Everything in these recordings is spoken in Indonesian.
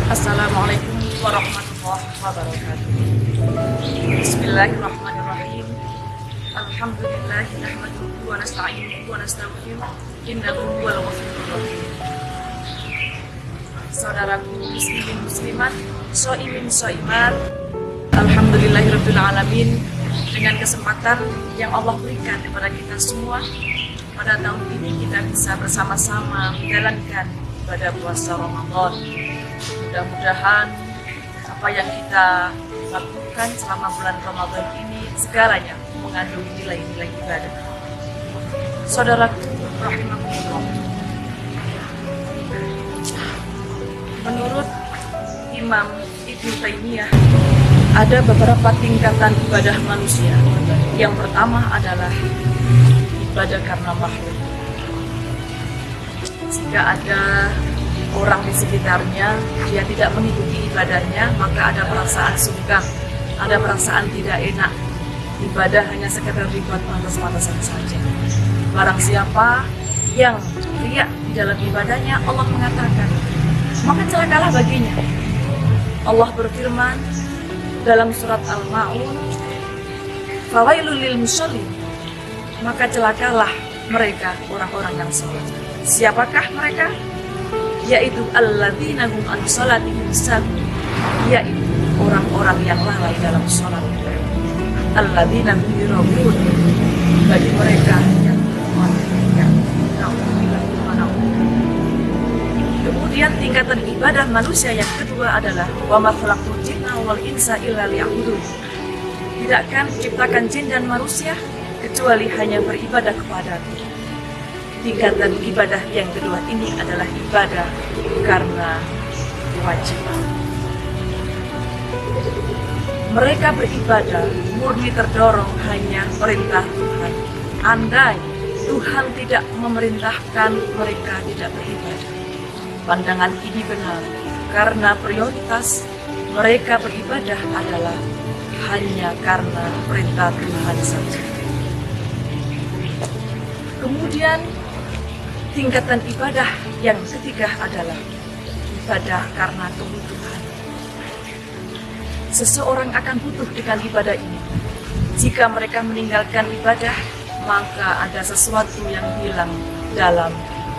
Assalamualaikum warahmatullahi wabarakatuh. Bismillahirrahmanirrahim. Alhamdulillah nahmaduhu wa nasta'inuhu wa nastaghfiruh. Innahu huwal ghafurur rahim. Saudaraku muslimin muslimat, shaimin shaimat, alhamdulillahirabbil alamin. Dengan kesempatan yang Allah berikan kepada kita semua, pada tahun ini kita bisa bersama-sama menjalankan ibadah puasa Ramadan. Mudah-mudahan apa yang kita lakukan selama bulan Ramadan ini segalanya mengandung nilai-nilai ibadah. Saudaraku rahimakumullah, menurut Imam Ibnu Taimiyah ada beberapa tingkatan ibadah manusia. Yang pertama adalah ibadah karena makhluk. Jika ada orang di sekitarnya dia tidak mengikuti ibadahnya, maka ada perasaan sungkan, ada perasaan tidak enak. Ibadah hanya sekedar dibuat pantas-pantasan saja. Barang siapa yang riya di dalam ibadahnya, Allah mengatakan, maka celakalah baginya. Allah berfirman dalam surat Al-Ma'un, fawailul lil musallin, maka celakalah mereka orang-orang yang salat. Siapakah mereka? Yaitu alladzina hum an salatihim sahun, yaitu orang-orang yang lalai dalam salat. Alladzina hum yura'un, bagi mereka yang bermaksiat. Kemudian tingkatan ibadah manusia yang kedua adalah wa ma khalaqtul jinna wal insa illa liya'budun. Tidakkan diciptakan jin dan manusia kecuali hanya beribadah kepadaku. Tingkatan ibadah yang kedua ini adalah ibadah karena kewajiban. Mereka beribadah murni terdorong hanya perintah Tuhan. Andai Tuhan tidak memerintahkan, mereka tidak beribadah. Pandangan ini benar karena prioritas mereka beribadah adalah hanya karena perintah Tuhan saja. Kemudian tingkatan ibadah yang ketiga adalah ibadah karena kebutuhan. Seseorang akan butuh dengan ibadah ini. Jika mereka meninggalkan ibadah, maka ada sesuatu yang hilang dalam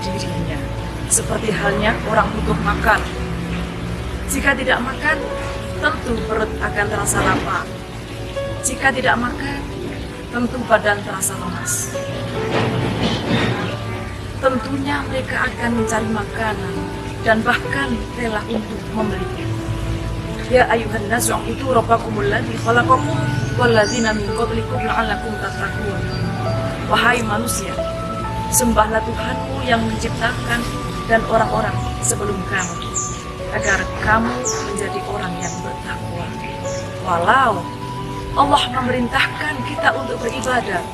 dirinya. Seperti halnya orang butuh makan. Jika tidak makan, tentu perut akan terasa lapar. Jika tidak makan, tentu badan terasa lemas. Tentunya mereka akan mencari makanan dan bahkan rela untuk membelinya. Ya ayuhan nasu u'budu rabbakumul ladzi khalaqakum wal ladzina min qablikum la'allakum tattaqun. Wahai manusia, sembahlah Tuhanmu yang menciptakan dan orang-orang sebelum kamu, agar kamu menjadi orang yang bertakwa. Walau Allah memerintahkan kita untuk beribadah,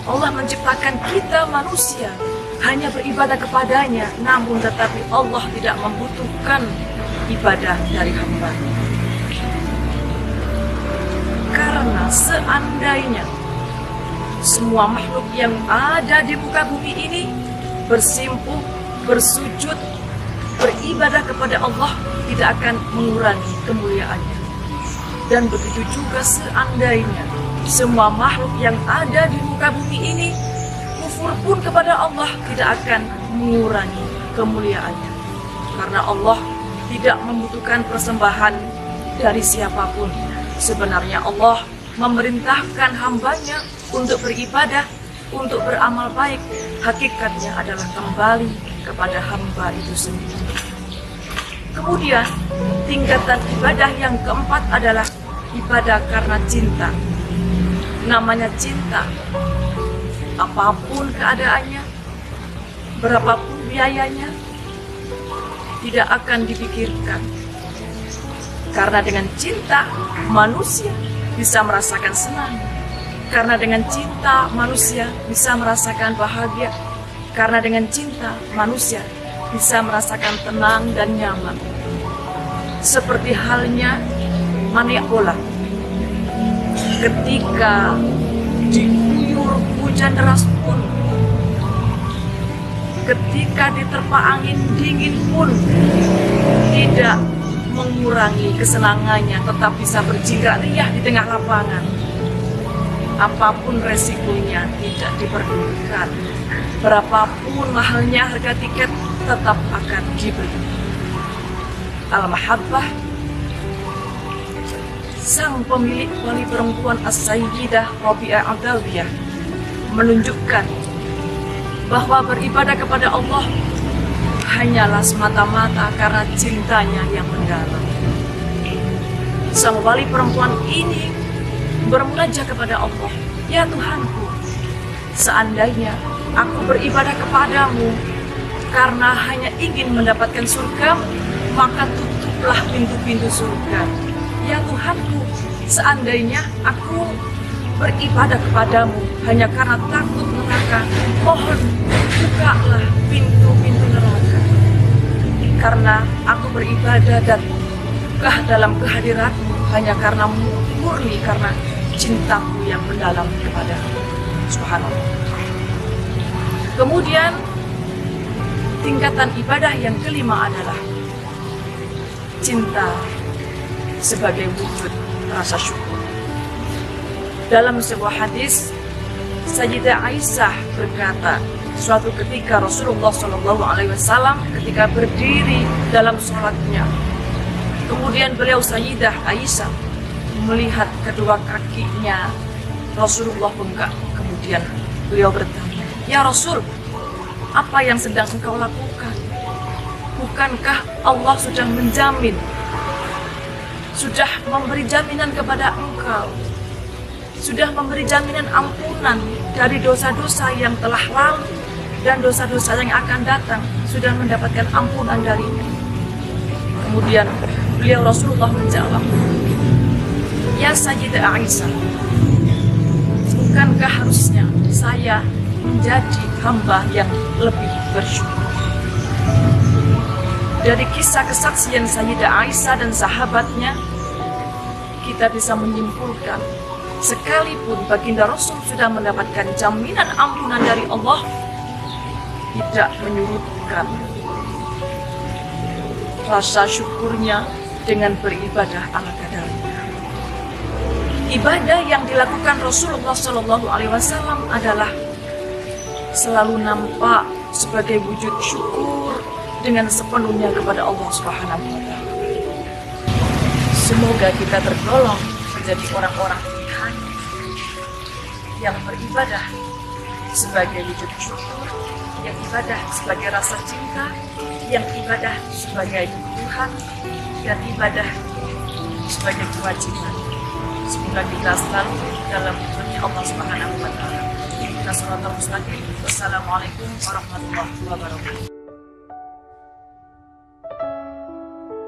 Allah menciptakan kita manusia hanya beribadah kepadanya, namun tetapi Allah tidak membutuhkan ibadah dari hamba. Karena seandainya semua makhluk yang ada di muka bumi ini bersimpuh, bersujud, beribadah kepada Allah, tidak akan mengurangi kemuliaannya. Dan begitu juga seandainya semua makhluk yang ada di muka bumi ini kufur pun kepada Allah, tidak akan mengurangi kemuliaannya. Karena Allah tidak membutuhkan persembahan dari siapapun. Sebenarnya Allah memerintahkan hambanya untuk beribadah, untuk beramal baik. Hakikatnya adalah kembali kepada hamba itu sendiri. Kemudian tingkatan ibadah yang keempat adalah ibadah karena cinta. Namanya cinta, apapun keadaannya, berapapun biayanya, tidak akan dipikirkan. Karena dengan cinta, manusia bisa merasakan senang. Karena dengan cinta, manusia bisa merasakan bahagia. Karena dengan cinta, manusia bisa merasakan tenang dan nyaman. Seperti halnya maniak bola. Ketika diguyur hujan deras pun, ketika diterpa angin dingin pun, tidak menyenangi kesenangannya tetap bisa berjingkrak riang di tengah lapangan. Apapun resikonya tidak diperdulikan. Berapapun mahalnya harga tiket tetap akan dibeli. Al-Mahabbah, sang pemilik wali perempuan As-Sayyidah Rabi'ah Adawiyah, menunjukkan bahwa beribadah kepada Allah hanyalah semata-mata karena cintanya yang mendalam. Sang wali perempuan ini bermunajat kepada Allah, "Ya Tuhanku, seandainya aku beribadah kepadamu karena hanya ingin mendapatkan surga, maka tutuplah pintu-pintu surga. Ya Tuhanku, seandainya aku beribadah kepadamu hanya karena takut neraka, mohon bukalah pintu-pintu neraka. Karena aku beribadah dan dalam kehadiratmu hanya karena murni karena cintaku yang mendalam kepadamu." Subhanallah. Kemudian tingkatan ibadah yang kelima adalah cinta sebagai wujud rasa syukur. Dalam sebuah hadis, Sayyidah Aisyah berkata, suatu ketika Rasulullah SAW ketika berdiri dalam sholatnya, kemudian beliau Sayyidah Aisyah melihat kedua kakinya Rasulullah bengkak. Kemudian beliau bertanya, "Ya Rasul, apa yang sedang engkau lakukan? Bukankah Allah sudah menjamin, sudah memberi jaminan kepada engkau, sudah memberi jaminan ampunan dari dosa-dosa yang telah lalu dan dosa-dosa yang akan datang, sudah mendapatkan ampunan darinya?" Kemudian beliau Rasulullah menjawab, "Ya Sayyidah Aisyah, bukankah harusnya saya menjadi hamba yang lebih bersyukur?" Dari kisah kesaksian Sayyidah Aisyah dan sahabatnya, kita bisa menyimpulkan, sekalipun baginda Rasul sudah mendapatkan jaminan ampunan dari Allah, tidak menyurutkan rasa syukurnya dengan beribadah ala kadarnya. Ibadah yang dilakukan Rasulullah SAW adalah selalu nampak sebagai wujud syukur dengan sepenuhnya kepada Allah Subhanahu wa Ta'ala. Semoga kita tergolong menjadi orang-orang pilihan yang beribadah sebagai wujud syukur, yang ibadah sebagai rasa cinta, yang ibadah sebagai kebutuhan, dan ibadah sebagai kewajiban. Semoga kita selalu dalam lindungan Allah Subhanahu wa Ta'ala. Wassalamualaikum warahmatullahi wabarakatuh.